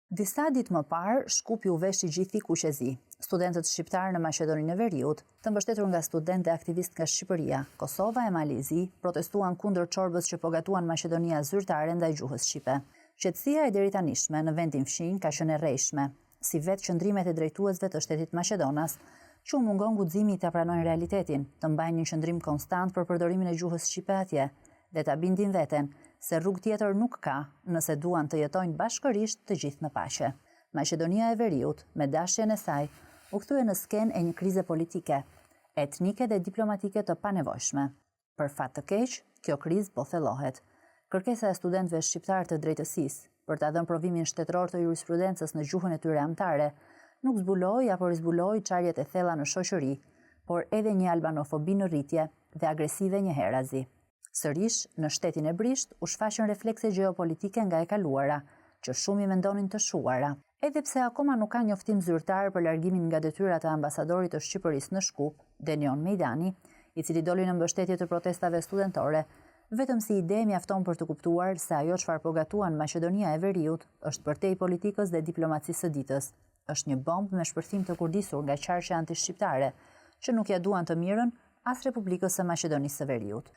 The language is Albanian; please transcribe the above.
Disa ditë më parë, Shkupi u veshi gjithi kuqezi. Studentët shqiptarë në Maqedoninë e Veriut, të mbështetur nga studentë dhe aktivistë nga Shqipëria, Kosova e Malizi, protestuan kundër çorbës që po gatuan Maqedonia zyrtare ndaj gjuhës shqipe. Qetësia e deritanishme në vendin fshinj ka qenë e rrejshme, si vetë qëndrimet e drejtuesve të shtetit Maqedonas, që u mungon guximi ta pranojnë realitetin, të mbajnë një qëndrim konstant për përdorimin e gjuhës shqipe atje, dhe ta bindin veten se rrugë tjetër nuk ka nëse duan të jetojnë bashkërisht të gjithë në paqe. Maqedonia e Veriut, me dashjen e saj, u kthye në skenë e një krize politike, etnike dhe diplomatike të panevojshme. Për fat të keq, kjo krizë po thellohet. Kërkesa e studentëve shqiptar të drejtësisë për ta dhënë provimin shtetëror të jurisprudencës në gjuhën e tyre anëtare nuk zbuloi apo rizbuloi çarjet e thella në shoqëri, por edhe një albanofobi në rritje dhe agresive njëherazi. Sërish, në shtetin e Brisht, u shfaqën reflekse gjeopolitike nga e kaluara, që shumë i mendonin të shuara. Edhe pse akoma nuk ka njoftim zyrtar për largimin nga detyrat e ambasadorit të Shqipërisë në Shkup, Denion Mejdani, i cili doli në mbështetje të protestave studentore, vetëm si ide mjafton për të kuptuar se ajo çfarë po gatuan Maqedonia e Veriut është përtej politikës dhe diplomacisë së ditës. Është një bombë me shpërthim të kurdisur nga qarqe antishqiptare, që nuk ja duan të mirën as Republikës së Maqedonisë së Veriut.